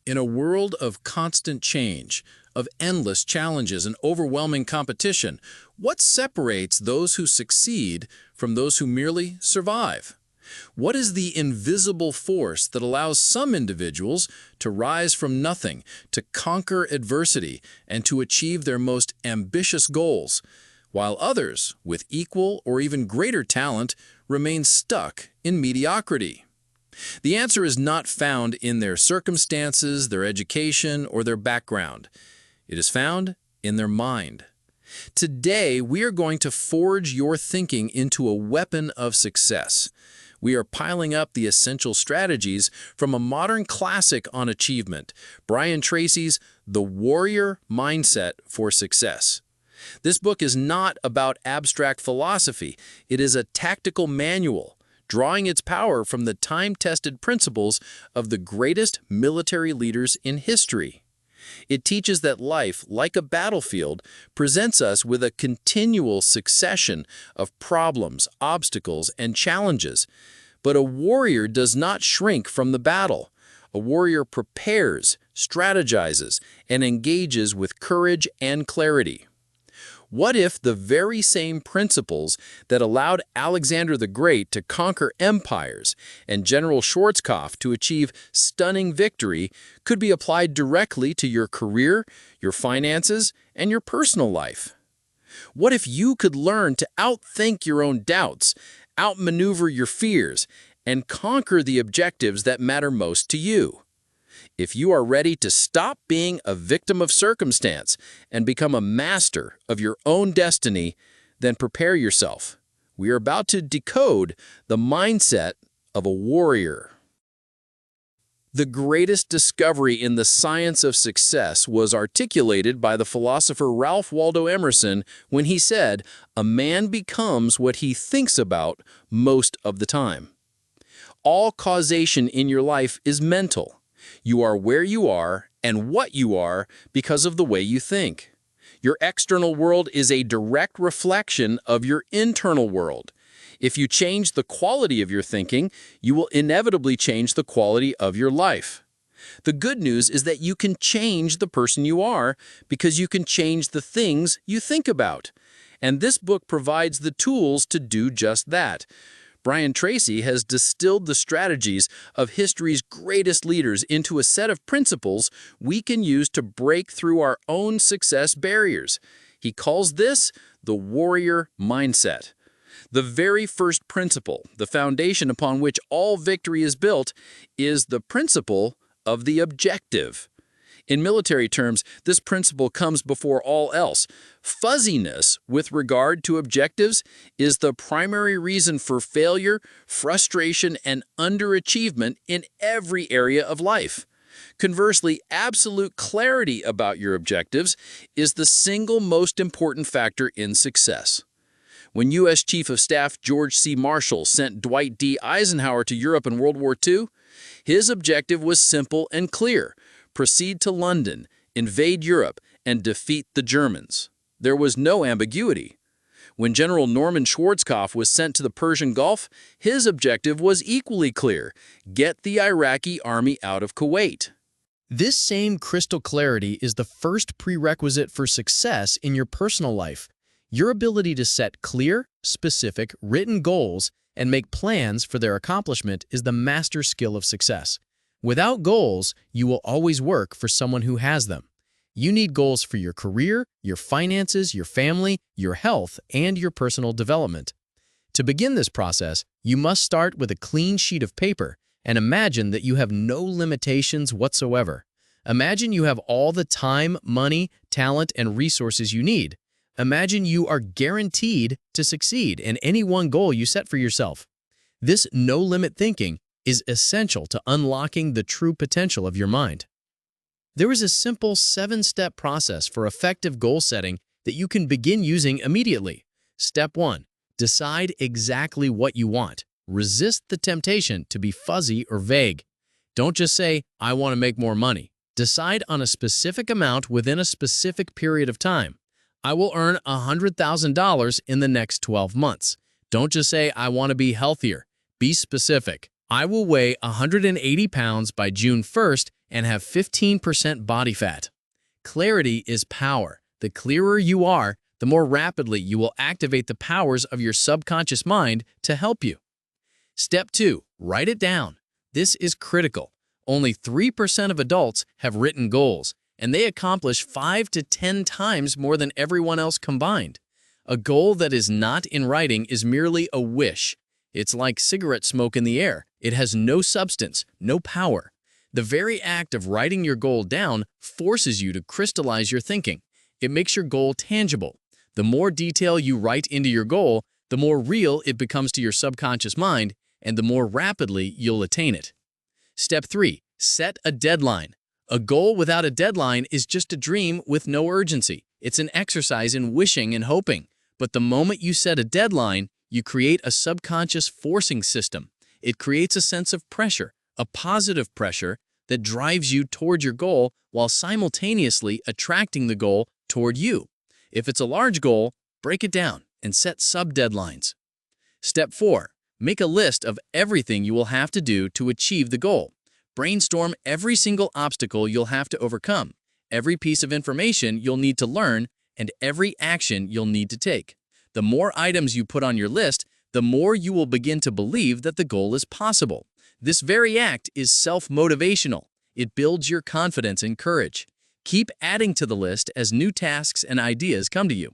In a world of constant change, of endless challenges and overwhelming competition, what separates those who succeed from those who merely survive? What is the invisible force that allows some individuals to rise from nothing, to conquer adversity, and to achieve their most ambitious goals, while others, with equal or even greater talent, remain stuck in mediocrity? The answer is not found in their circumstances, their education, or their background. It is found in their mind. Today, we are going to forge your thinking into a weapon of success. We are piling up the essential strategies from a modern classic on achievement, Brian Tracy's The Warrior Mindset for Success. This book is not about abstract philosophy. It is a tactical manual, drawing its power from the time-tested principles of the greatest military leaders in history. It teaches that life, like a battlefield, presents us with a continual succession of problems, obstacles, and challenges. But a warrior does not shrink from the battle. A warrior prepares, strategizes, and engages with courage and clarity. What if the very same principles that allowed Alexander the Great to conquer empires and General Schwarzkopf to achieve stunning victory could be applied directly to your career, your finances, and your personal life? What if you could learn to outthink your own doubts, outmaneuver your fears, and conquer the objectives that matter most to you? If you are ready to stop being a victim of circumstance and become a master of your own destiny, then prepare yourself. We are about to decode the mindset of a warrior. The greatest discovery in the science of success was articulated by the philosopher Ralph Waldo Emerson when he said, "A man becomes what he thinks about most of the time." All causation in your life is mental. You are where you are and what you are because of the way you think. Your external world is a direct reflection of your internal world. If you change the quality of your thinking, you will inevitably change the quality of your life. The good news is that you can change the person you are because you can change the things you think about. And this book provides the tools to do just that. Brian Tracy has distilled the strategies of history's greatest leaders into a set of principles we can use to break through our own success barriers. He calls this the warrior mindset. The very first principle, the foundation upon which all victory is built, is the principle of the objective. In military terms, this principle comes before all else. Fuzziness with regard to objectives is the primary reason for failure, frustration, and underachievement in every area of life. Conversely, absolute clarity about your objectives is the single most important factor in success. When U.S. Chief of Staff George C. Marshall sent Dwight D. Eisenhower to Europe in World War II, his objective was simple and clear: proceed to London, invade Europe, and defeat the Germans. There was no ambiguity. When General Norman Schwarzkopf was sent to the Persian Gulf, his objective was equally clear: get the Iraqi army out of Kuwait. This same crystal clarity is the first prerequisite for success in your personal life. Your ability to set clear, specific, written goals and make plans for their accomplishment is the master skill of success. Without goals, you will always work for someone who has them. You need goals for your career, your finances, your family, your health, and your personal development. To begin this process, you must start with a clean sheet of paper and imagine that you have no limitations whatsoever. Imagine you have all the time, money, talent, and resources you need. Imagine you are guaranteed to succeed in any one goal you set for yourself. This no-limit thinking is essential to unlocking the true potential of your mind. There is a simple 7-step process for effective goal setting that you can begin using immediately. Step 1. Decide exactly what you want. Resist the temptation to be fuzzy or vague. Don't just say, "I want to make more money." Decide on a specific amount within a specific period of time. I will earn $100,000 in the next 12 months. Don't just say, "I want to be healthier." Be specific. I will weigh 180 pounds by June 1st and have 15% body fat. Clarity is power. The clearer you are, the more rapidly you will activate the powers of your subconscious mind to help you. Step 2. Write it down. This is critical. Only 3% of adults have written goals, and they accomplish 5 to 10 times more than everyone else combined. A goal that is not in writing is merely a wish. It's like cigarette smoke in the air. It has no substance, no power. The very act of writing your goal down forces you to crystallize your thinking. It makes your goal tangible. The more detail you write into your goal, the more real it becomes to your subconscious mind, and the more rapidly you'll attain it. Step 3. Set a deadline. A goal without a deadline is just a dream with no urgency. It's an exercise in wishing and hoping. But the moment you set a deadline, you create a subconscious forcing system. It creates a sense of pressure, a positive pressure that drives you toward your goal while simultaneously attracting the goal toward you. If it's a large goal, break it down and set sub-deadlines. Step 4. Make a list of everything you will have to do to achieve the goal. Brainstorm every single obstacle you'll have to overcome, every piece of information you'll need to learn, and every action you'll need to take. The more items you put on your list, the more you will begin to believe that the goal is possible. This very act is self-motivational. It builds your confidence and courage. Keep adding to the list as new tasks and ideas come to you.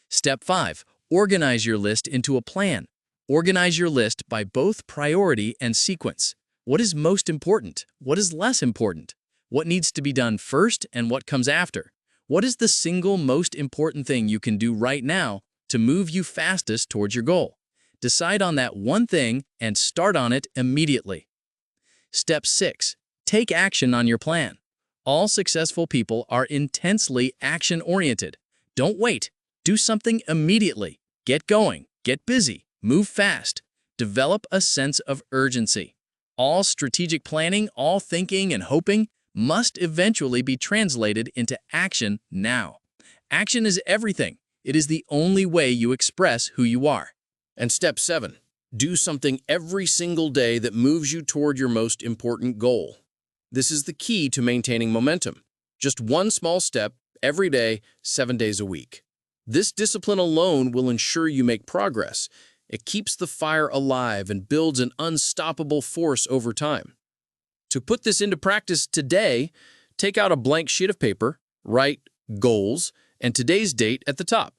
Step 5. Organize your list into a plan. Organize your list by both priority and sequence. What is most important? What is less important? What needs to be done first and what comes after? What is the single most important thing you can do right now to move you fastest towards your goal? Decide on that one thing and start on it immediately. Step 6. Take action on your plan. All successful people are intensely action-oriented. Don't wait. Do something immediately. Get going. Get busy. Move fast. Develop a sense of urgency. All strategic planning, all thinking and hoping must eventually be translated into action now. Action is everything. It is the only way you express who you are. And step 7, do something every single day that moves you toward your most important goal. This is the key to maintaining momentum. Just one small step every day, 7 days a week. This discipline alone will ensure you make progress. It keeps the fire alive and builds an unstoppable force over time. To put this into practice today, take out a blank sheet of paper, write goals, and today's date at the top.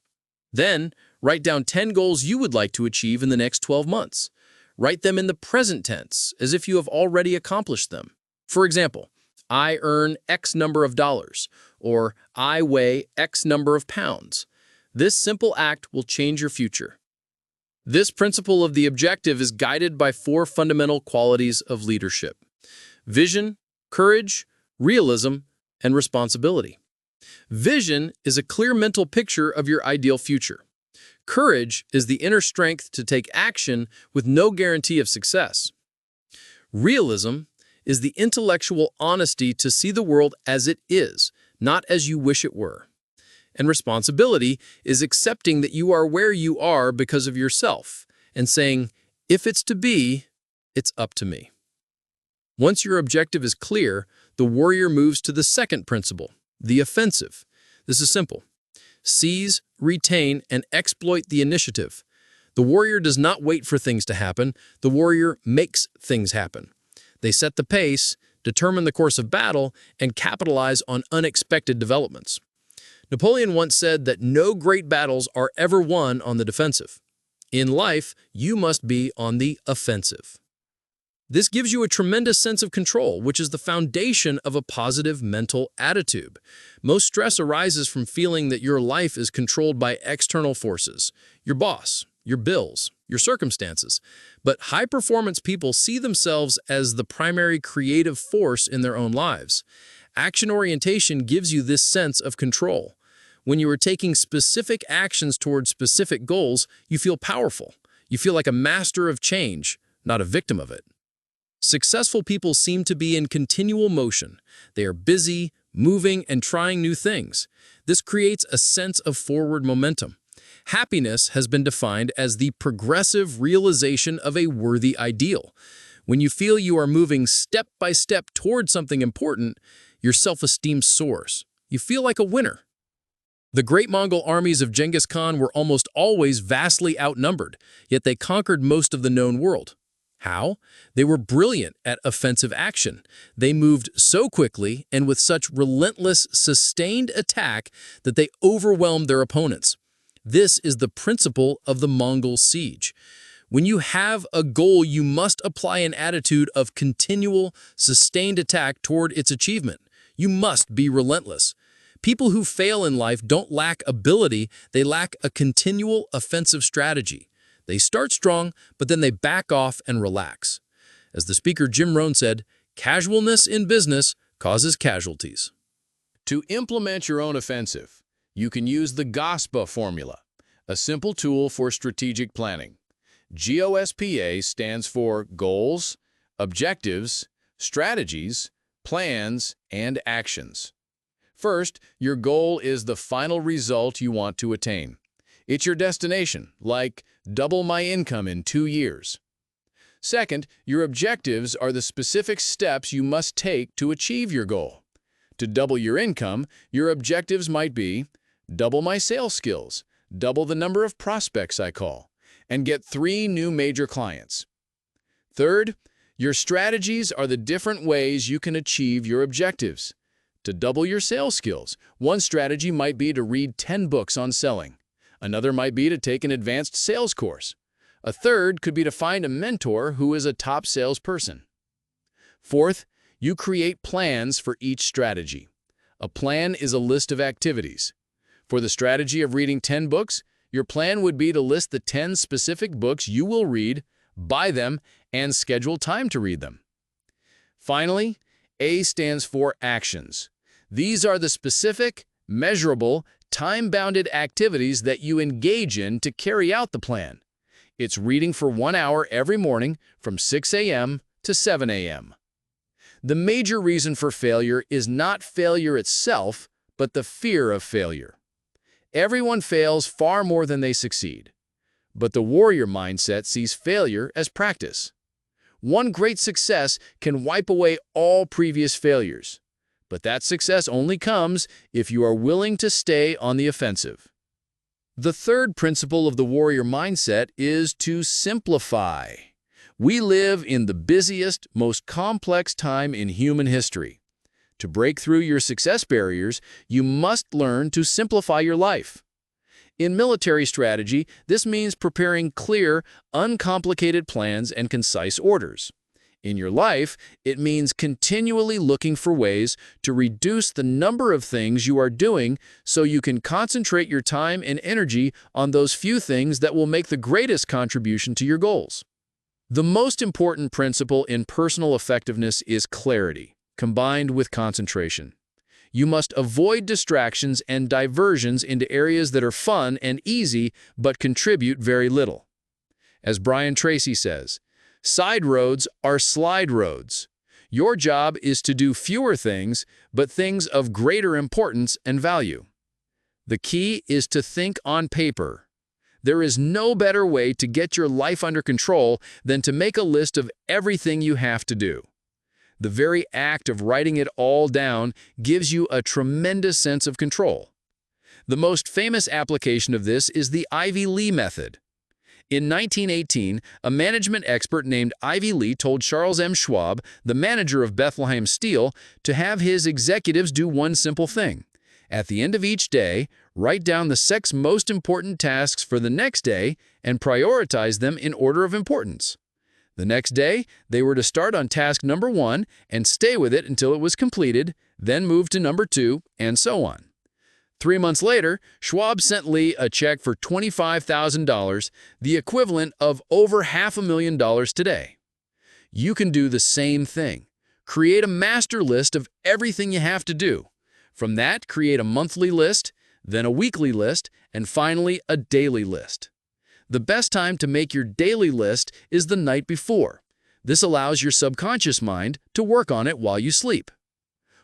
Then, write down 10 goals you would like to achieve in the next 12 months. Write them in the present tense, as if you have already accomplished them. For example, I earn X number of dollars, or I weigh X number of pounds. This simple act will change your future. This principle of the objective is guided by 4 fundamental qualities of leadership: vision, courage, realism, and responsibility. Vision is a clear mental picture of your ideal future. Courage is the inner strength to take action with no guarantee of success. Realism is the intellectual honesty to see the world as it is, not as you wish it were. And responsibility is accepting that you are where you are because of yourself and saying, if it's to be, it's up to me. Once your objective is clear, the warrior moves to the second principle, the offensive. This is simple. Seize, retain, and exploit the initiative. The warrior does not wait for things to happen. The warrior makes things happen. They set the pace, determine the course of battle, and capitalize on unexpected developments. Napoleon once said that no great battles are ever won on the defensive. In life, you must be on the offensive. This gives you a tremendous sense of control, which is the foundation of a positive mental attitude. Most stress arises from feeling that your life is controlled by external forces, your boss, your bills, your circumstances. But high-performance people see themselves as the primary creative force in their own lives. Action orientation gives you this sense of control. When you are taking specific actions toward specific goals, you feel powerful. You feel like a master of change, not a victim of it. Successful people seem to be in continual motion. They are busy, moving, and trying new things. This creates a sense of forward momentum. Happiness has been defined as the progressive realization of a worthy ideal. When you feel you are moving step by step toward something important, your self-esteem soars. You feel like a winner. The great Mongol armies of Genghis Khan were almost always vastly outnumbered, yet they conquered most of the known world. How? They were brilliant at offensive action. They moved so quickly and with such relentless, sustained attack that they overwhelmed their opponents. This is the principle of the Mongol siege. When you have a goal, you must apply an attitude of continual, sustained attack toward its achievement. You must be relentless. People who fail in life don't lack ability, they lack a continual offensive strategy. They start strong, but then they back off and relax. As the speaker Jim Rohn said, casualness in business causes casualties. To implement your own offensive, you can use the GOSPA formula, a simple tool for strategic planning. GOSPA stands for goals, objectives, strategies, plans, and actions. First, your goal is the final result you want to attain. It's your destination, like double my income in 2 years. Second, your objectives are the specific steps you must take to achieve your goal. To double your income, your objectives might be double my sales skills, double the number of prospects I call, and get 3 new major clients. Third, your strategies are the different ways you can achieve your objectives. To double your sales skills, one strategy might be to read 10 books on selling. Another might be to take an advanced sales course. A third could be to find a mentor who is a top salesperson. Fourth, you create plans for each strategy. A plan is a list of activities. For the strategy of reading 10 books, your plan would be to list the 10 specific books you will read, buy them, and schedule time to read them. Finally, A stands for actions. These are the specific, measurable, time-bounded activities that you engage in to carry out the plan. It's reading for 1 hour every morning from 6 a.m. to 7 a.m. The major reason for failure is not failure itself, but the fear of failure. Everyone fails far more than they succeed. But the warrior mindset sees failure as practice. One great success can wipe away all previous failures. But that success only comes if you are willing to stay on the offensive. The third principle of the warrior mindset is to simplify. We live in the busiest, most complex time in human history. To break through your success barriers, you must learn to simplify your life. In military strategy, this means preparing clear, uncomplicated plans and concise orders. In your life, it means continually looking for ways to reduce the number of things you are doing so you can concentrate your time and energy on those few things that will make the greatest contribution to your goals. The most important principle in personal effectiveness is clarity, combined with concentration. You must avoid distractions and diversions into areas that are fun and easy but contribute very little. As Brian Tracy says, side roads are slide roads. Your job is to do fewer things, but things of greater importance and value. The key is to think on paper. There is no better way to get your life under control than to make a list of everything you have to do. The very act of writing it all down gives you a tremendous sense of control. The most famous application of this is the Ivy Lee method. In 1918, a management expert named Ivy Lee told Charles M. Schwab, the manager of Bethlehem Steel, to have his executives do one simple thing. At the end of each day, write down the 6 most important tasks for the next day and prioritize them in order of importance. The next day, they were to start on task number 1 and stay with it until it was completed, then move to number 2, and so on. 3 months later, Schwab sent Lee a check for $25,000, the equivalent of over $500,000 today. You can do the same thing. Create a master list of everything you have to do. From that, create a monthly list, then a weekly list, and finally a daily list. The best time to make your daily list is the night before. This allows your subconscious mind to work on it while you sleep.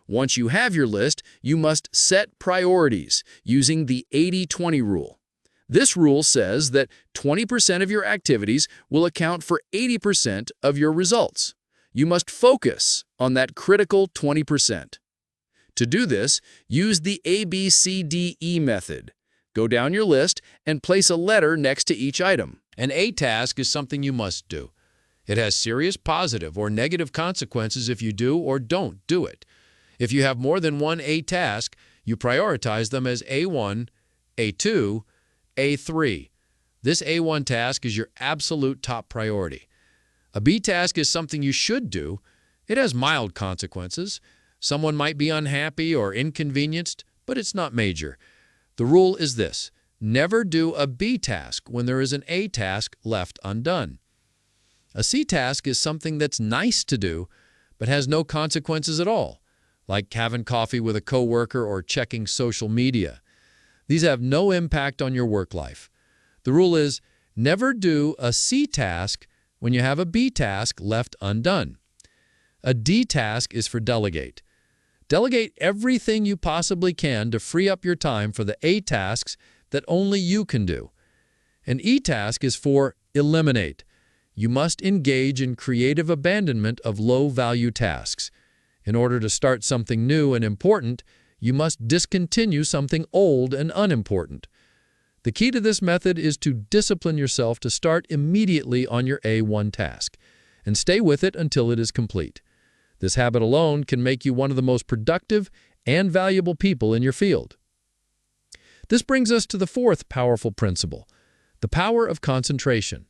Once you have your list, you must set priorities using the 80-20 rule. This rule says that 20% of your activities will account for 80% of your results. You must focus on that critical 20%. To do this, use the ABCDE method. Go down your list and place a letter next to each item. An A task is something you must do. It has serious positive or negative consequences if you do or don't do it. If you have more than one A task, you prioritize them as A1, A2, A3. This A1 task is your absolute top priority. A B task is something you should do. It has mild consequences. Someone might be unhappy or inconvenienced, but it's not major. The rule is this: never do a B task when there is an A task left undone. A C task is something that's nice to do, but has no consequences at all, like having coffee with a coworker or checking social media. These have no impact on your work life. The rule is never do a C task when you have a B task left undone. A D task is for delegate. Delegate everything you possibly can to free up your time for the A tasks that only you can do. An E task is for eliminate. You must engage in creative abandonment of low-value tasks. In order to start something new and important, you must discontinue something old and unimportant. The key to this method is to discipline yourself to start immediately on your A1 task and stay with it until it is complete. This habit alone can make you one of the most productive and valuable people in your field. This brings us to the fourth powerful principle, the power of concentration.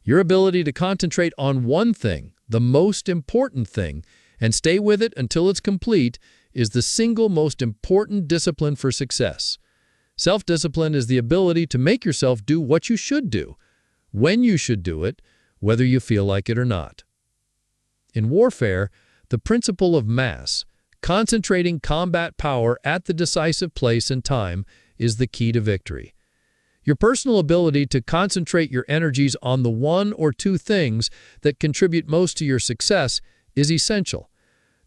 Your ability to concentrate on one thing, the most important thing, and stay with it until it's complete is the single most important discipline for success. Self-discipline is the ability to make yourself do what you should do, when you should do it, whether you feel like it or not. In warfare, the principle of mass, concentrating combat power at the decisive place and time, is the key to victory. Your personal ability to concentrate your energies on the one or two things that contribute most to your success is essential.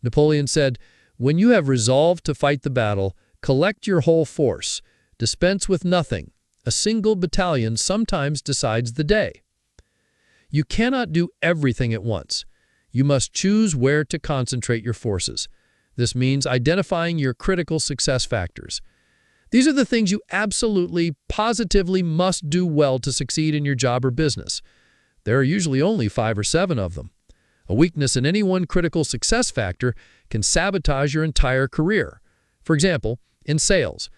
Napoleon said, "When you have resolved to fight the battle, collect your whole force. Dispense with nothing. A single battalion sometimes decides the day." You cannot do everything at once. You must choose where to concentrate your forces. This means identifying your critical success factors. These are the things you absolutely, positively must do well to succeed in your job or business. There are usually only 5 or 7 of them. A weakness in any one critical success factor can sabotage your entire career. For example, in sales,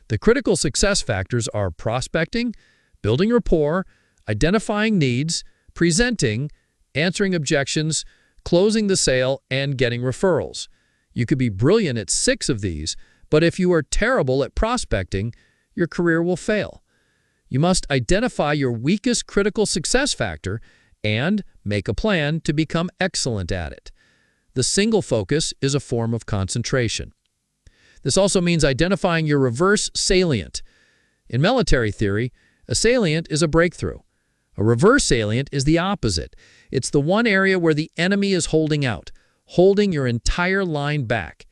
the critical success factors are prospecting, building rapport, identifying needs, presenting, answering objections, closing the sale, and getting referrals. You could be brilliant at 6 of these, but if you are terrible at prospecting, your career will fail. You must identify your weakest critical success factor and make a plan to become excellent at it. The single focus is a form of concentration. This also means identifying your reverse salient. In military theory, a salient is a breakthrough. A reverse salient is the opposite. It's the one area where the enemy is holding out, holding your entire line back.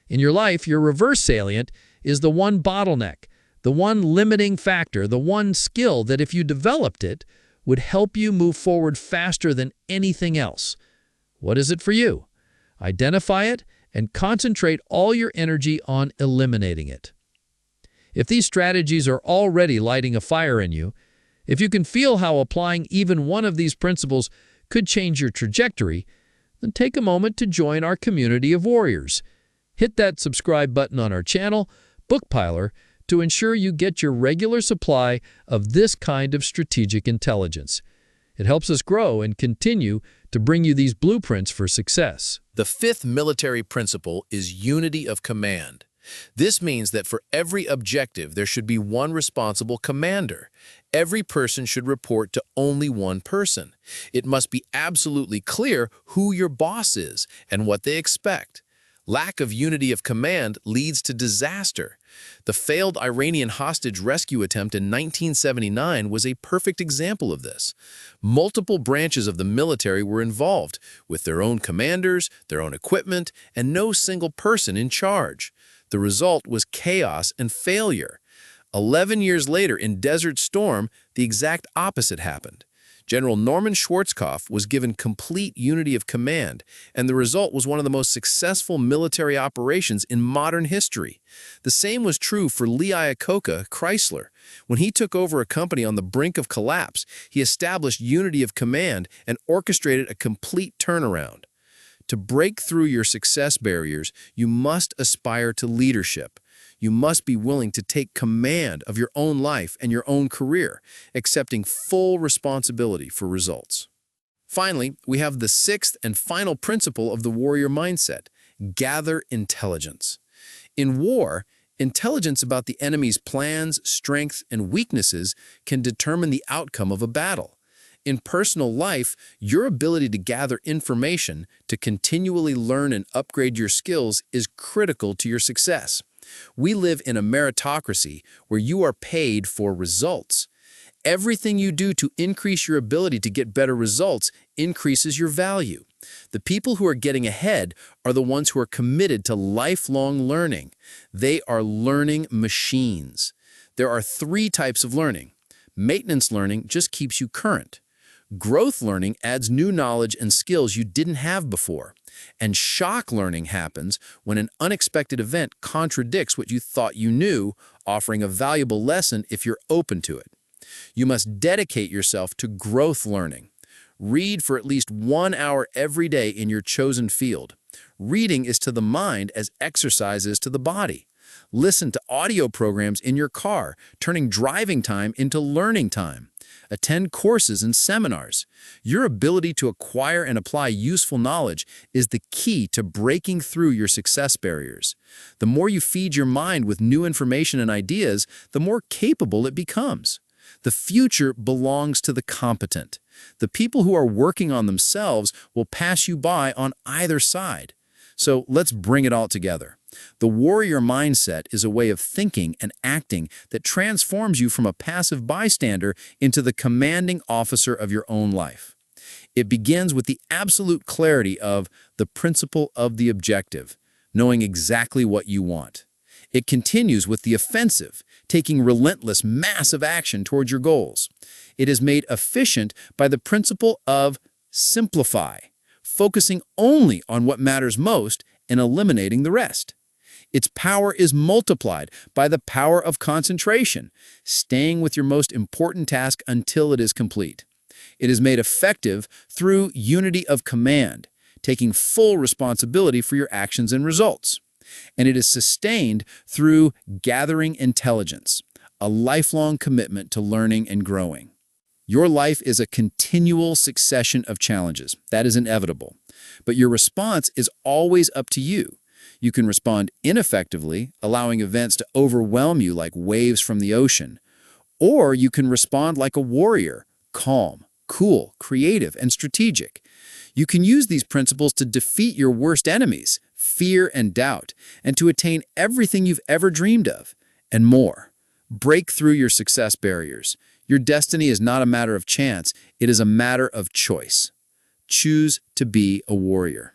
In your life, your reverse salient is the one bottleneck, the one limiting factor, the one skill that if you developed it, would help you move forward faster than anything else. What is it for you? Identify it and concentrate all your energy on eliminating it. If these strategies are already lighting a fire in you, if you can feel how applying even one of these principles could change your trajectory, then take a moment to join our community of warriors. Hit that subscribe button on our channel, BookPiler, to ensure you get your regular supply of this kind of strategic intelligence. It helps us grow and continue to bring you these blueprints for success. The fifth military principle is unity of command. This means that for every objective, there should be one responsible commander. Every person should report to only one person. It must be absolutely clear who your boss is and what they expect. Lack of unity of command leads to disaster. The failed Iranian hostage rescue attempt in 1979 was a perfect example of this. Multiple branches of the military were involved, with their own commanders, their own equipment, and no single person in charge. The result was chaos and failure. 11 years later, in Desert Storm, the exact opposite happened. General Norman Schwarzkopf was given complete unity of command, and the result was one of the most successful military operations in modern history. The same was true for Lee Iacocca Chrysler. When he took over a company on the brink of collapse, he established unity of command and orchestrated a complete turnaround. To break through your success barriers, you must aspire to leadership. You must be willing to take command of your own life and your own career, accepting full responsibility for results. Finally, we have the sixth and final principle of the warrior mindset: gather intelligence. In war, intelligence about the enemy's plans, strengths, and weaknesses can determine the outcome of a battle. In personal life, your ability to gather information, to continually learn and upgrade your skills is critical to your success. We live in a meritocracy where you are paid for results. Everything you do to increase your ability to get better results increases your value. The people who are getting ahead are the ones who are committed to lifelong learning. They are learning machines. There are 3 types of learning. Maintenance learning just keeps you current. Growth learning adds new knowledge and skills you didn't have before. And shock learning happens when an unexpected event contradicts what you thought you knew, offering a valuable lesson if you're open to it. You must dedicate yourself to growth learning. Read for at least 1 hour every day in your chosen field. Reading is to the mind as exercise is to the body. Listen to audio programs in your car, turning driving time into learning time. Attend courses and seminars. Your ability to acquire and apply useful knowledge is the key to breaking through your success barriers. The more you feed your mind with new information and ideas, the more capable it becomes. The future belongs to the competent. The people who are working on themselves will pass you by on either side. So let's bring it all together. The warrior mindset is a way of thinking and acting that transforms you from a passive bystander into the commanding officer of your own life. It begins with the absolute clarity of the principle of the objective, knowing exactly what you want. It continues with the offensive, taking relentless, massive action towards your goals. It is made efficient by the principle of simplify, focusing only on what matters most and eliminating the rest. Its power is multiplied by the power of concentration, staying with your most important task until it is complete. It is made effective through unity of command, taking full responsibility for your actions and results. And it is sustained through gathering intelligence, a lifelong commitment to learning and growing. Your life is a continual succession of challenges. That is inevitable. But your response is always up to you. You can respond ineffectively, allowing events to overwhelm you like waves from the ocean. Or you can respond like a warrior, calm, cool, creative, and strategic. You can use these principles to defeat your worst enemies, fear and doubt, and to attain everything you've ever dreamed of, and more. Break through your success barriers. Your destiny is not a matter of chance, it is a matter of choice. Choose to be a warrior.